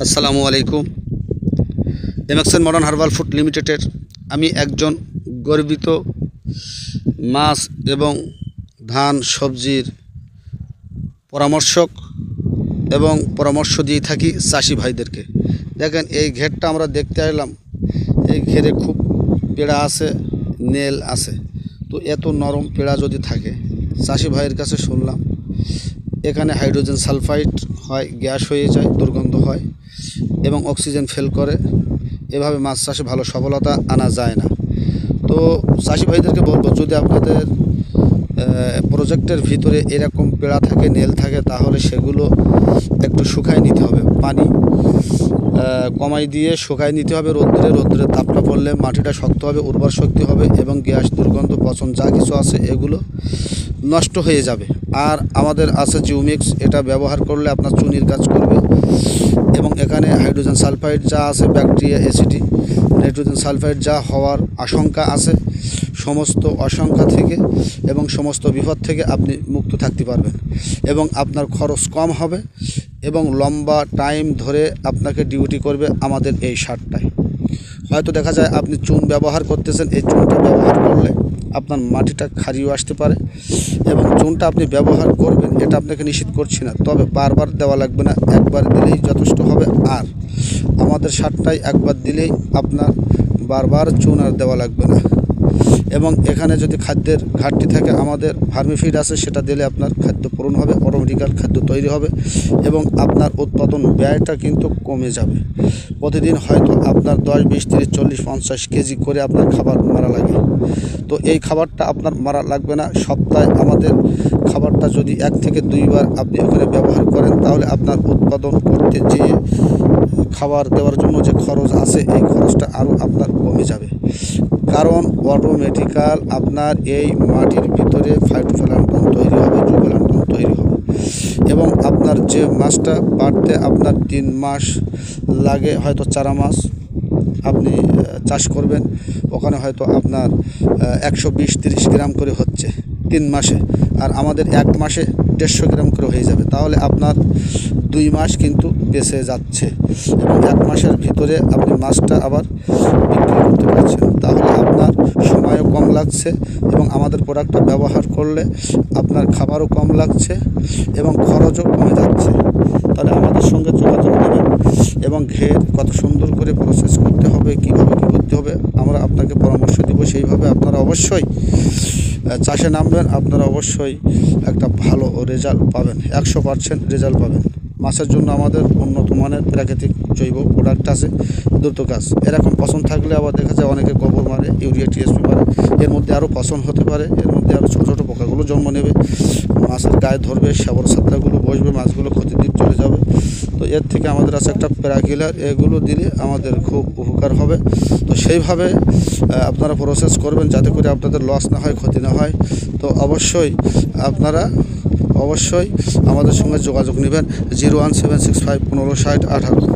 আসসালামু আলাইকুম। MXN modern herbal food লিমিটেডের আমি একজন গর্বিত মাছ এবং ধান সবজির পরামর্শক এবং পরামর্শ দিয়ে থাকি চাষি ভাইদেরকে। দেখেন এই ঘেরটা আমরা দেখতে এলাম, এই ঘেরে খুব পেড়া আছে, নেল আছে। তো এত নরম পেড়া যদি থাকে, চাষি ভাইয়ের কাছে শুনলাম এখানে হাইড্রোজেন সালফাইড হয়, গ্যাস হয়ে যায়, দুর্গন্ধ হয় এবং অক্সিজেন ফেল করে। এভাবে মাছ চাষে ভালো সফলতা আনা যায় না। তো চাষি ভাইদেরকে বলবো, যদি আপনাদের প্রজেক্টের ভিতরে এরকম পেড়া থাকে, নেল থাকে, তাহলে সেগুলো একটু শুকায় নিতে হবে, পানি কমাই দিয়ে শুকায় নিতে হবে রোদ্রে তাপটা পড়লে মাটিটা শক্ত হবে, উর্বর শক্তি হবে এবং গ্যাস, দুর্গন্ধ, পচন যা কিছু আছে এগুলো নষ্ট হয়ে যাবে। আর আমাদের আছে জিওমিক্স, এটা ব্যবহার করলে আপনার চুনির কাজ করবে এবং এখানে হাইড্রোজেন সালফাইড যা আছে, ব্যাকটেরিয়া, অ্যাসিডি, নাইট্রোজেন সালফাইড যা হওয়ার আশঙ্কা আছে, সমস্ত আশঙ্কা থেকে এবং সমস্ত বিপদ থেকে আপনি মুক্ত থাকতে পারবেন এবং আপনার খরচ কম হবে এবং লম্বা টাইম ধরে আপনাকে ডিউটি করবে আমাদের এই সারটায়। হয়তো দেখা যায় আপনি চুন ব্যবহার করতেছেন, এই চুনটা ব্যবহার করলে আপনার মাটিটা ক্ষারীয় আসতে পারে এবং চুনটা আপনি ব্যবহার করবেন, এটা আপনাকে নিষেধ করছি না, তবে বারবার দেওয়া লাগবে না, একবার দিলেই যথেষ্ট হবে। আর আমাদের সারটায় একবার দিলেই আপনার বারবার চুন আর দেওয়া লাগবে না। এবং এখানে যদি খাদ্যের ঘাটতি থাকে, আমাদের ভার্মিফিড আছে, সেটা দিলে আপনার খাদ্য পূরণ হবে, অটোমেটিক্যাল খাদ্য তৈরি হবে এবং আপনার উৎপাদন ব্যয়টা কিন্তু কমে যাবে। প্রতিদিন হয়তো আপনার 10, 20, 30, 40, 50 কেজি করে আপনার খাবার মারা লাগে। তো এই খাবারটা আপনার মারা লাগবে না। সপ্তাহে আমাদের খাবারটা যদি 1 থেকে 2 বার আপনি ওখানে ব্যবহার করেন, তাহলে আপনার উৎপাদন করতে যেয়ে খাবার দেওয়ার জন্য যে খরচ আছে, এই খরচটা আরও আপনার কমে যাবে। কারণ অটোমেটিক্যাল আপনার এই মাটির ভিতরে ফাইটোপ্ল্যাঙ্কটন তৈরি হবে, জুওপ্ল্যাঙ্কটন তৈরি হবে এবং আপনার যে মাছটা বাড়তে আপনার 3 মাস লাগে, হয়তো 4 মাস আপনি চাষ করবেন, ওখানে হয়তো আপনার 120-30 গ্রাম করে হচ্ছে 3 মাসে, আর আমাদের 1 মাসে 150 গ্রাম করে হয়ে যাবে। তাহলে আপনার 2 মাস কিন্তু বেঁচে যাচ্ছে এবং 1 মাসের ভিতরে আপনি মাছটা আবার বিক্রি করতে পারছেন। তাহলে আপনার সময়ও কম লাগছে এবং আমাদের প্রোডাক্টটা ব্যবহার করলে আপনার খাবারও কম লাগছে এবং খরচও কমে যাচ্ছে। তাহলে আমাদের সঙ্গে যোগাযোগ করবেন এবং ঘের কত সুন্দর করে প্রসেস করতে হবে, কীভাবে কী করতে হবে আমরা আপনাকে পরামর্শ দেব। সেইভাবে আপনারা অবশ্যই চাষে নামবেন, আপনারা অবশ্যই একটা ভালো রেজাল্ট পাবেন, 100% রেজাল্ট পাবেন। মাছের জন্য আমাদের উন্নত মানের প্রাকৃতিক জৈব প্রোডাক্ট আছে, দ্রুত কাজ। এরকম পছন্দ থাকলে আবার দেখা যায় অনেকে গোবর মারে, ইউরিয়া, টিএসপি মারে, এর মধ্যে আরও পছন্দ হতে পারে, এর মধ্যে আরও ছোটো ছোটো পোকাগুলো জন্ম নেবে, মাছের গায়ে ধরবে, সাবর সাতরাগুলো বসবে, মাছগুলো ক্ষতির দিক চলে যাবে। তো এর থেকে আমাদের আছে একটা প্যারাকিলার, এগুলো দিলে আমাদের খুব উপকার হবে। তো সেইভাবে আপনারা প্রসেস করবেন যাতে করে আপনাদের লস না হয়, ক্ষতি না হয়। তো অবশ্যই আপনারা আমাদের সঙ্গে যোগাযোগ নেবেন 01765 1560 18।